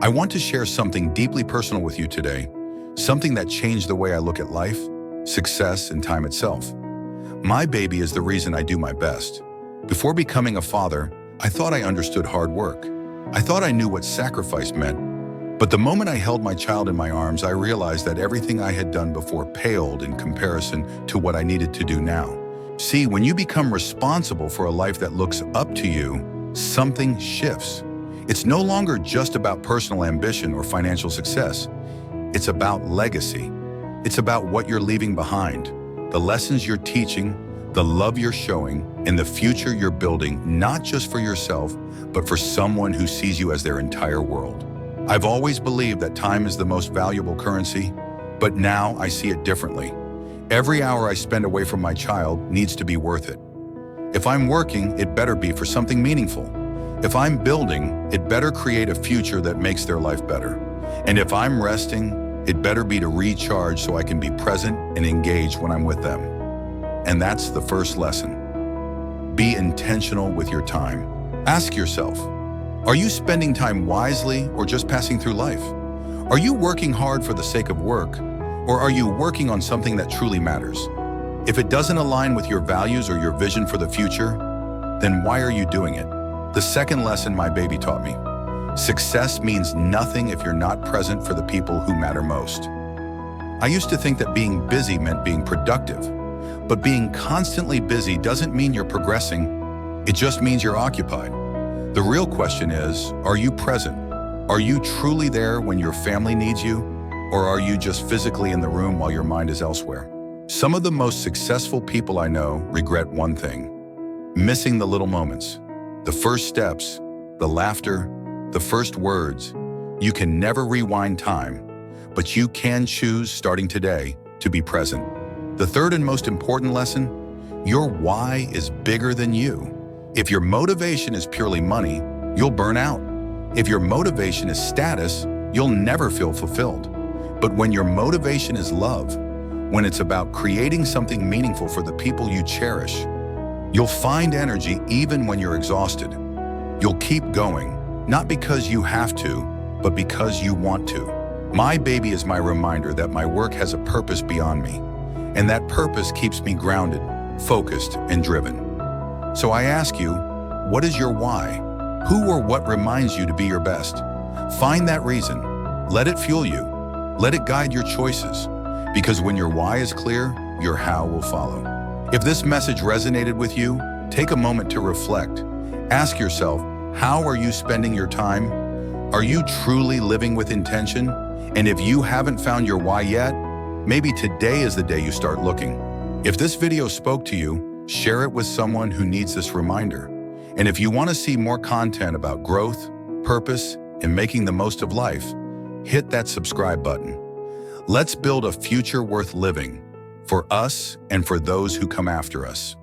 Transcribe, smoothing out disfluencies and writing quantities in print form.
I want to share something deeply personal with you today, something that changed the way I look at life, success, and time itself. My baby is the reason I do my best. Before becoming a father, I thought I understood hard work. I thought I knew what sacrifice meant. But the moment I held my child in my arms, I realized that everything I had done before paled in comparison to what I needed to do now. See, when you become responsible for a life that looks up to you, something shifts. It's no longer just about personal ambition or financial success. It's about legacy. It's about what you're leaving behind, the lessons you're teaching, the love you're showing, and the future you're building, not just for yourself, but for someone who sees you as their entire world. I've always believed that time is the most valuable currency, but now I see it differently. Every hour I spend away from my child needs to be worth it. If I'm working, it better be for something meaningful. If I'm building, it better create a future that makes their life better. And if I'm resting, it better be to recharge so I can be present and engaged when I'm with them. And that's the first lesson. Be intentional with your time. Ask yourself, are you spending time wisely or just passing through life? Are you working hard for the sake of work, or are you working on something that truly matters? If it doesn't align with your values or your vision for the future, then why are you doing it? The second lesson my baby taught me: success means nothing if you're not present for the people who matter most. I used to think that being busy meant being productive, but being constantly busy doesn't mean you're progressing. It just means you're occupied. The real question is, are you present? Are you truly there when your family needs you? Or are you just physically in the room while your mind is elsewhere? Some of the most successful people I know regret one thing: missing the little moments. The first steps, the laughter, the first words. You can never rewind time, but you can choose, starting today, to be present. The third and most important lesson: your why is bigger than you. If your motivation is purely money, you'll burn out. If your motivation is status, you'll never feel fulfilled. But when your motivation is love, when it's about creating something meaningful for the people you cherish, you'll find energy even when you're exhausted. You'll keep going, not because you have to, but because you want to. My baby is my reminder that my work has a purpose beyond me, and that purpose keeps me grounded, focused, and driven. So I ask you, what is your why? Who or what reminds you to be your best? Find that reason. Let it fuel you. Let it guide your choices. Because when your why is clear, your how will follow. If this message resonated with you, take a moment to reflect. Ask yourself, how are you spending your time? Are you truly living with intention? And if you haven't found your why yet, maybe today is the day you start looking. If this video spoke to you, share it with someone who needs this reminder. And if you want to see more content about growth, purpose, and making the most of life, hit that subscribe button. Let's build a future worth living for us and for those who come after us.